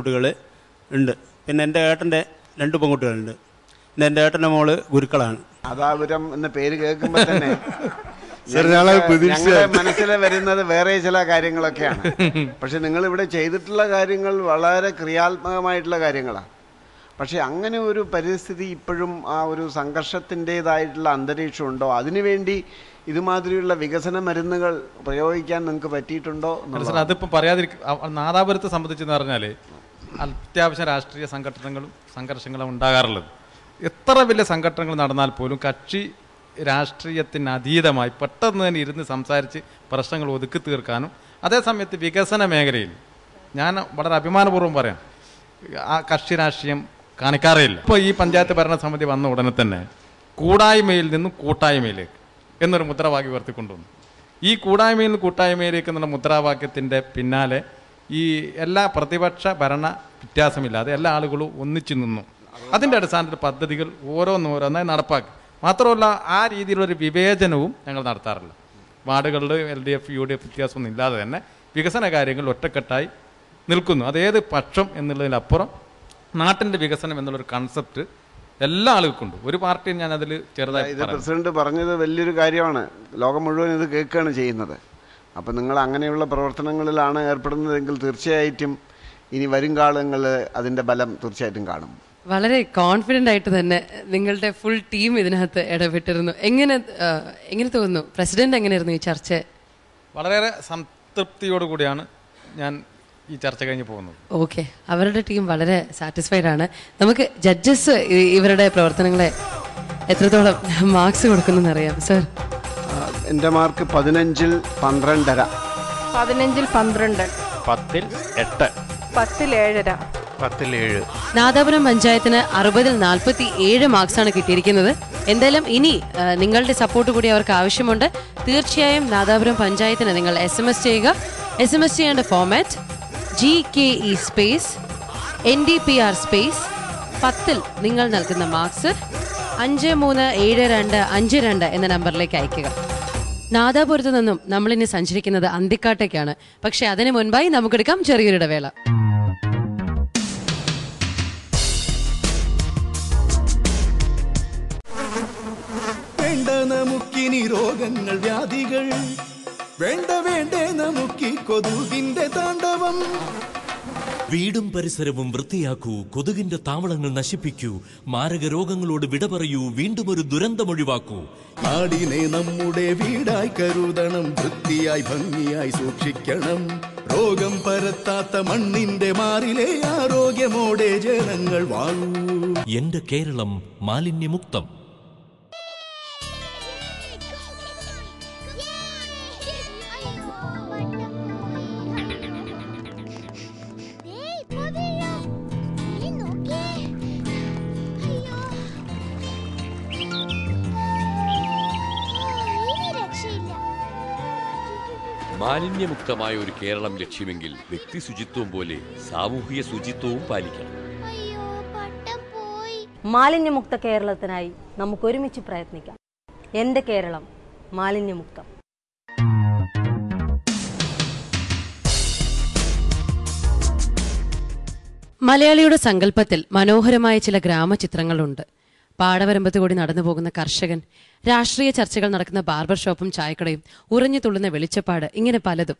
കുട്ടികൾ ഉണ്ട്. പിന്നെ എൻ്റെ ഏട്ടൻ്റെ 2 പെൺകുട്ടികളുണ്ട്. പിന്നെ എൻ്റെ ഏട്ടൻ്റെ മോള് ഗുരുക്കളാണ്. നാദാപുരം എന്ന പേര് കേൾക്കുമ്പോൾ തന്നെ ഞങ്ങളുടെ മനസ്സിൽ വരുന്നത് വേറെ ചില കാര്യങ്ങളൊക്കെയാണ്. പക്ഷെ നിങ്ങൾ ഇവിടെ ചെയ്തിട്ടുള്ള കാര്യങ്ങൾ വളരെ ക്രിയാത്മകമായിട്ടുള്ള കാര്യങ്ങളാണ്. പക്ഷെ അങ്ങനെ ഒരു പരിസ്ഥിതി ഇപ്പോഴും ആ ഒരു സംഘർഷത്തിൻ്റെതായിട്ടുള്ള അന്തരീക്ഷം ഉണ്ടോ? അതിനുവേണ്ടി ഇതുമാതിരിയുള്ള വികസന മരുന്നുകൾ പ്രയോഗിക്കാൻ നിങ്ങൾക്ക് പറ്റിയിട്ടുണ്ടോ? അതിപ്പോൾ നാദാപുരത്തെ സംബന്ധിച്ചെന്ന് പറഞ്ഞാൽ അത്യാവശ്യം രാഷ്ട്രീയ സംഘർഷങ്ങളും ഉണ്ടാകാറുള്ളത്. എത്ര വലിയ സംഘടനകൾ നടന്നാൽ പോലും കക്ഷി രാഷ്ട്രീയത്തിന് അതീതമായി പെട്ടെന്ന് തന്നെ ഇരുന്ന് സംസാരിച്ച് പ്രശ്നങ്ങൾ ഒതുക്കി തീർക്കാനും, അതേസമയത്ത് വികസന മേഖലയിൽ ഞാൻ വളരെ അഭിമാനപൂർവ്വം പറയാം, ആ കക്ഷി രാഷ്ട്രീയം കാണിക്കാറേ ഇല്ല. ഇപ്പോൾ ഈ പഞ്ചായത്ത് ഭരണസമിതി വന്ന ഉടനെ തന്നെ കൂടായ്മയിൽ നിന്നും കൂട്ടായ്മയിലേക്ക് എന്നൊരു മുദ്രാവാക്യം ഉയർത്തിക്കൊണ്ടുവന്നു. ഈ കൂടായ്മയിൽ നിന്ന് കൂട്ടായ്മയിലേക്ക് എന്നുള്ള മുദ്രാവാക്യത്തിൻ്റെ പിന്നാലെ ഈ എല്ലാ പ്രതിപക്ഷ ഭരണ വ്യത്യാസമില്ലാതെ എല്ലാ ആളുകളും ഒന്നിച്ചു നിന്നു. അതിൻ്റെ അടിസ്ഥാനത്തിൽ പദ്ധതികൾ ഓരോന്നോരോന്നായി നടപ്പാക്കി. മാത്രമല്ല, ആ രീതിയിലൊരു വിവേചനവും ഞങ്ങൾ നടത്താറില്ല. വാർഡുകളിൽ LDF UDF വ്യത്യാസമൊന്നും ഇല്ലാതെ തന്നെ വികസന കാര്യങ്ങൾ ഒറ്റക്കെട്ടായി നിൽക്കുന്നു. അതേത് പക്ഷം എന്നുള്ളതിനപ്പുറം നാട്ടിൻ്റെ വികസനം എന്നുള്ളൊരു കൺസെപ്റ്റ് എല്ലാ ആളുകൾക്കും ഉണ്ട്. ഒരു പാർട്ടിയും ഞാൻ അതിൽ ചെറുതായി പ്രസിഡന്റ് പറഞ്ഞത് വലിയൊരു കാര്യമാണ്. ലോകം മുഴുവൻ ഇത് കേൾക്കുകയാണ് ചെയ്യുന്നത്. അപ്പം നിങ്ങൾ അങ്ങനെയുള്ള പ്രവർത്തനങ്ങളിലാണ് ഏർപ്പെടുന്നതെങ്കിൽ തീർച്ചയായിട്ടും ഇനി വരും കാലങ്ങളിൽ അതിൻ്റെ ബലം തീർച്ചയായിട്ടും കാണും. വളരെ കോൺഫിഡൻ്റ് ആയിട്ട് തന്നെ നിങ്ങളുടെ ഫുൾ ടീം ഇതിനകത്ത് ഇടപെട്ടിരുന്നു. എങ്ങനെ തോന്നുന്നു? പ്രസിഡന്റ് എങ്ങനെയായിരുന്നു ഈ ചർച്ച? വളരെയേറെ സംതൃപ്തിയോടുകൂടിയാണ് ഞാൻ ഈ ചർച്ച കഴിഞ്ഞ് പോകുന്നത്. ഓക്കെ, അവരുടെ ടീം വളരെ സാറ്റിസ്ഫൈഡ് ആണ്. നമുക്ക് ജഡ്ജസ് ഇവരുടെ പ്രവർത്തനങ്ങളെ എത്രത്തോളം മാർക്സ് കൊടുക്കുന്നു അറിയാം. സർ, എൻ്റെ മാർക്ക് 15-ൽ 12.5. 15-ൽ 12. 10-ൽ 8. 10-ൽ 7.5. 10-ൽ 7. നാദാപുരം പഞ്ചായത്തിന് 60-ൽ 47 മാർക്സാണ് കിട്ടിയിരിക്കുന്നത്. എന്തായാലും ഇനി നിങ്ങളുടെ സപ്പോർട്ട് കൂടി അവർക്ക് ആവശ്യമുണ്ട്. തീർച്ചയായും നാദാപുരം പഞ്ചായത്തിന് നിങ്ങൾ SMS ചെയ്യുക. SMS ചെയ്യേണ്ട format GKE space NDPR space 10-ൽ നിങ്ങൾ നൽകുന്ന മാർക്സ് 537252 എന്ന നമ്പറിലേക്ക് അയക്കുക. നാദാപുരത്ത് നിന്നും നമ്മളിനി സഞ്ചരിക്കുന്നത് അന്തിക്കാട്ടേക്കാണ്. പക്ഷെ അതിനു മുൻപായി നമുക്കെടുക്കാം ചെറിയൊരു ഇടവേള. വേണ്ട നമുക്കിനി രോഗങ്ങൾ വ്യാധികൾ, വേണ്ടേ നമുക്കി കൊതുകിന്റെ താണ്ഡവം. വീടും പരിസരവും വൃത്തിയാക്കൂ, കൊതുകിന്റെ താവളങ്ങൾ നശിപ്പിക്കൂ, മാരക രോഗങ്ങളോട് വിട പറയൂ, വീണ്ടും ഒരു ദുരന്തമൊഴിവാക്കൂ. നാടിനെ നമ്മുടെ വീടായി കരുതണം, വൃത്തിയായി ഭംഗിയായി സൂക്ഷിക്കണം. രോഗം പരത്താത്ത മണ്ണിന്റെ മാറിലെ ആരോഗ്യമോടെ ജനങ്ങൾ വാഴൂ. എന്റെ കേരളം മാലിന്യമുക്തം. മാലിന്യമുക്തമായ ഒരു കേരളം ലക്ഷ്യമെങ്കിൽ വ്യക്തി ശുചിത്വം പോലെ സാമൂഹിക ശുചിത്വവും പാലിക്കണം. മാലിന്യമുക്ത കേരളത്തിനായി നമുക്ക് ഒരുമിച്ച് പ്രയത്നിക്കാം. എന്റെ കേരളം മാലിന്യമുക്തം. മലയാളിയുടെ സങ്കല്പത്തിൽ മനോഹരമായ ചില ഗ്രാമചിത്രങ്ങളുണ്ട്. പാടവരമ്പത്ത് കൂടി നടന്നു പോകുന്ന കർഷകൻ, രാഷ്ട്രീയ ചർച്ചകൾ നടക്കുന്ന ബാർബർ ഷോപ്പും ചായക്കടയും, ഉറഞ്ഞു തുള്ളുന്ന വെളിച്ചപ്പാട്, ഇങ്ങനെ പലതും.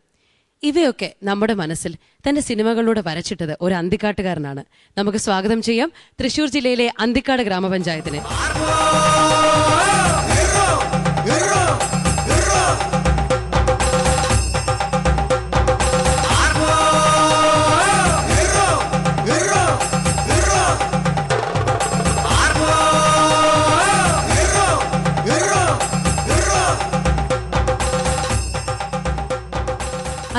ഇവയൊക്കെ നമ്മുടെ മനസ്സിൽ തന്റെ സിനിമകളിലൂടെ വരച്ചിട്ടത് ഒരു അന്തിക്കാട്ടുകാരനാണ്. നമുക്ക് സ്വാഗതം ചെയ്യാം തൃശൂർ ജില്ലയിലെ അന്തിക്കാട് ഗ്രാമപഞ്ചായത്തിനെ.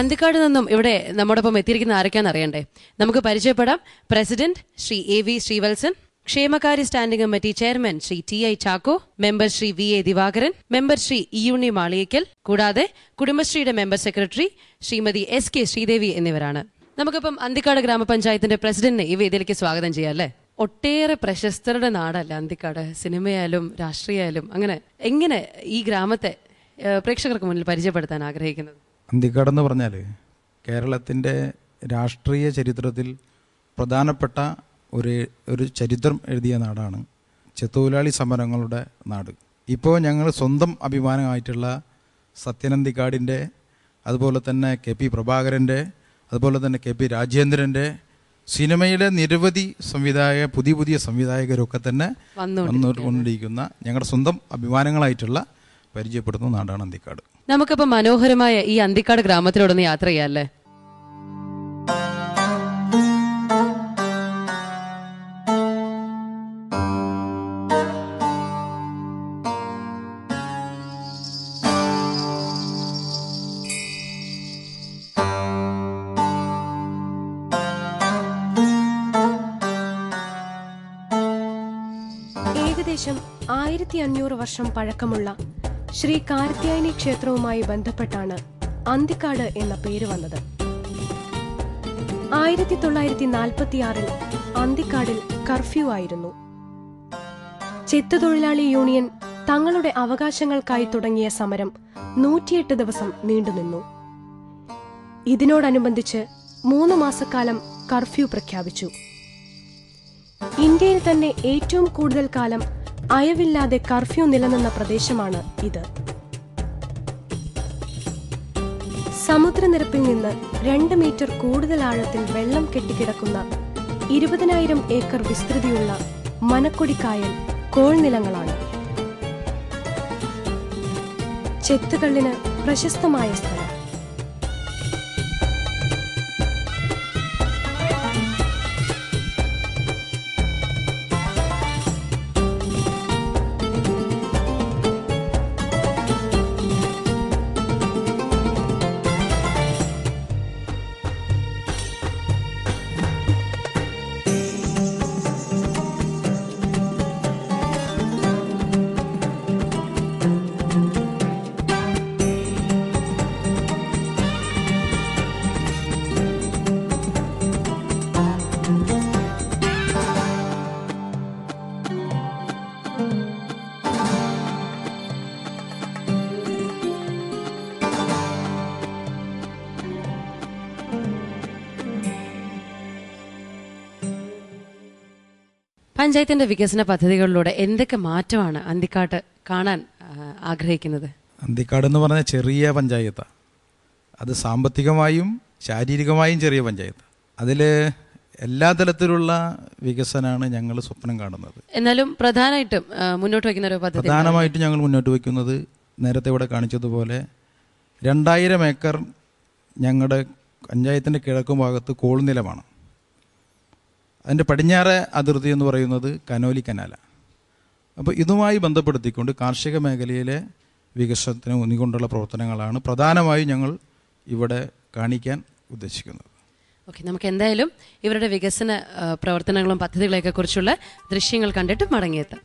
അന്തിക്കാട് നിന്നും ഇവിടെ നമ്മോടൊപ്പം എത്തിയിരിക്കുന്ന ആരൊക്കെയാണെന്ന് അറിയണ്ടേ? നമുക്ക് പരിചയപ്പെടാം. പ്രസിഡന്റ് ശ്രീ AV ശ്രീവത്സൻ, ക്ഷേമകാര്യ standing committee chairman Shri TI Chacko, member Shri VA Divakaran, member Shri E Unni Maliyekkal, കൂടാതെ കുടുംബശ്രീയുടെ member secretary Shrimati SK Sreedevi എന്നിവരാണ്. നമുക്കിപ്പം അന്തിക്കാട് ഗ്രാമപഞ്ചായത്തിന്റെ പ്രസിഡന്റിനെ ഈ വേദിയിലേക്ക് സ്വാഗതം ചെയ്യാം. അല്ലേ, ഒട്ടേറെ പ്രശസ്തരുടെ നാടല്ല അന്തിക്കാട്, സിനിമയായാലും രാഷ്ട്രീയമായാലും. അങ്ങനെ എങ്ങനെ ഈ ഗ്രാമത്തെ പ്രേക്ഷകർക്ക് മുന്നിൽ പരിചയപ്പെടുത്താൻ ആഗ്രഹിക്കുന്നത്? അന്തിക്കാട് എന്ന് പറഞ്ഞാൽ കേരളത്തിൻ്റെ രാഷ്ട്രീയ ചരിത്രത്തിൽ പ്രധാനപ്പെട്ട ഒരു ചരിത്രം എഴുതിയ നാടാണ്, ചെത്തൊഴിലാളി സമരങ്ങളുടെ നാട്. ഇപ്പോൾ ഞങ്ങൾ സ്വന്തം അഭിമാനമായിട്ടുള്ള സത്യനന്ദിക്കാടിൻ്റെ, അതുപോലെ തന്നെ KP പ്രഭാകരൻ്റെ, അതുപോലെ തന്നെ KP രാജേന്ദ്രൻ്റെ, സിനിമയിലെ നിരവധി പുതിയ സംവിധായകരൊക്കെ തന്നെ വന്നുകൊണ്ടിരിക്കുന്ന ഞങ്ങളുടെ സ്വന്തം അഭിമാനങ്ങളായിട്ടുള്ള പരിചയപ്പെടുന്ന നാടാണ് അന്തിക്കാട്. നമുക്കിപ്പോൾ മനോഹരമായ ഈ അന്തിക്കാട് ഗ്രാമത്തിലൂടെ യാത്ര ചെയ്യാല്ലേ? ഏകദേശം 1500 വർഷം പഴക്കമുള്ള ശ്രീ കാർത്യായനി ക്ഷേത്രവുമായി ബന്ധപ്പെട്ടാണ് അന്തിക്കാട് എന്ന പേര് വന്നത്. 1946 അന്തിക്കാടിൽ കർഫ്യൂ ആയിരുന്നു. ചെത്തുതൊഴിലാളി യൂണിയൻ തങ്ങളുടെ അവകാശങ്ങൾക്കായി തുടങ്ങിയ സമരം 108 ദിവസം നീണ്ടുനിന്നു. ഇതിനോടനുബന്ധിച്ച് 3 മാസക്കാലം കർഫ്യൂ പ്രഖ്യാപിച്ചു. ഇന്ത്യയിൽ തന്നെ ഏറ്റവും കൂടുതൽ കാലം അയവില്ലാതെ കർഫ്യൂ നിലനിന്ന പ്രദേശമാണ് ഇത്. സമുദ്രനിരപ്പിൽ നിന്ന് 2 മീറ്റർ കൂടുതൽ ആഴത്തിൽ വെള്ളം കെട്ടിക്കിടക്കുന്ന 20,000 ഏക്കർ വിസ്തൃതിയുള്ള മനക്കൊടിക്കായൽ കോൾനിലങ്ങളാണ്. ചെത്തുകള്ളിന് പ്രശസ്തമായ സ്ഥലം. പഞ്ചായത്തിന്റെ വികസന പദ്ധതികളിലൂടെ എന്തൊക്കെ മാറ്റമാണ് അന്തിക്കാട് കാണാൻ ആഗ്രഹിക്കുന്നത്? അന്തിക്കാട് എന്ന് പറഞ്ഞ ചെറിയ പഞ്ചായത്താണ്. അത് സാമ്പത്തികമായും ശാരീരികമായും ചെറിയ പഞ്ചായത്ത്. അതിൽ എല്ലാ തലത്തിലുള്ള വികസനമാണ് ഞങ്ങൾ സ്വപ്നം കാണുന്നത്. എന്നാലും പ്രധാനമായിട്ടും മുന്നോട്ട് വയ്ക്കുന്ന ഒരു പദ്ധതി, പ്രധാനമായിട്ടും ഞങ്ങൾ മുന്നോട്ട് വയ്ക്കുന്നത് നേരത്തെ ഇവിടെ കാണിച്ചതുപോലെ 2000 ഏക്കർ ഞങ്ങളുടെ പഞ്ചായത്തിൻ്റെ കിഴക്ക് ഭാഗത്ത് കോൾനിലമാണ്. അതിൻ്റെ പടിഞ്ഞാറ് അതിർത്തി എന്ന് പറയുന്നത് കനോലി കനാലാണ്. അപ്പോൾ ഇതുമായി ബന്ധപ്പെടുത്തിക്കൊണ്ട് കാർഷിക മേഖലയിലെ വികസനത്തിന് ഊന്നിക്കൊണ്ടുള്ള പ്രവർത്തനങ്ങളാണ് പ്രധാനമായും ഞങ്ങൾ ഇവിടെ കാണിക്കാൻ ഉദ്ദേശിക്കുന്നത്. ഓക്കെ, നമുക്ക് എന്തായാലും ഇവരുടെ വികസന പ്രവർത്തനങ്ങളും പദ്ധതികളെയൊക്കെ കുറിച്ചുള്ള ദൃശ്യങ്ങൾ കണ്ടിട്ട് മടങ്ങിയെത്താം.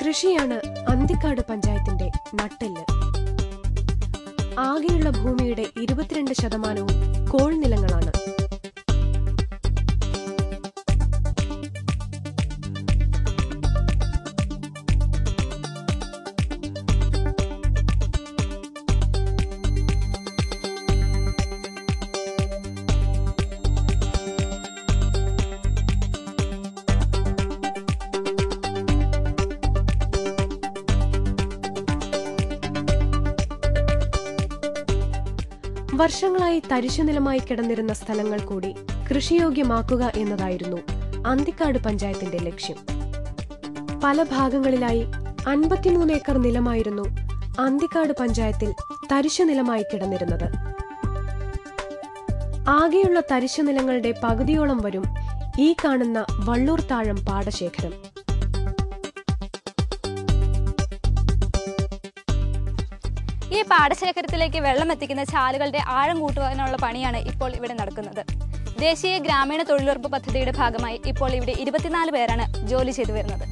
കൃഷിയാണ് അന്തിക്കാട് പഞ്ചായത്തിന്റെ നട്ടെല്ല്. ആകെയുള്ള ഭൂമിയുടെ 22% കോൾനിലങ്ങളാണ്. വർഷങ്ങളായി തരിശുനിലമായി കിടന്നിരുന്ന സ്ഥലങ്ങൾ കൂടി കൃഷിയോഗ്യമാക്കുക എന്നതായിരുന്നു അന്തിക്കാട് പഞ്ചായത്തിന്റെ ലക്ഷ്യം. പല ഭാഗങ്ങളിലായി 53 ഏക്കർ നിലമായിരുന്നു അന്തിക്കാട് പഞ്ചായത്തിൽ തരിശുനിലമായി കിടന്നിരുന്നത്. ആകെയുള്ള തരിശുനിലങ്ങളുടെ പകുതിയോളം വരും ഈ കാണുന്ന വള്ളൂർ താഴം പാടശേഖരം. ഈ പാടശേഖരത്തിലേക്ക് വെള്ളം എത്തിക്കുന്ന ചാലുകളുടെ ആഴം കൂട്ടുവാനുള്ള പണിയാണ് ഇപ്പോൾ ഇവിടെ നടക്കുന്നത്. ദേശീയ ഗ്രാമീണ തൊഴിലുറപ്പ് പദ്ധതിയുടെ ഭാഗമായി ഇപ്പോൾ ഇവിടെ 24 പേരാണ് ജോലി ചെയ്തു വരുന്നത്.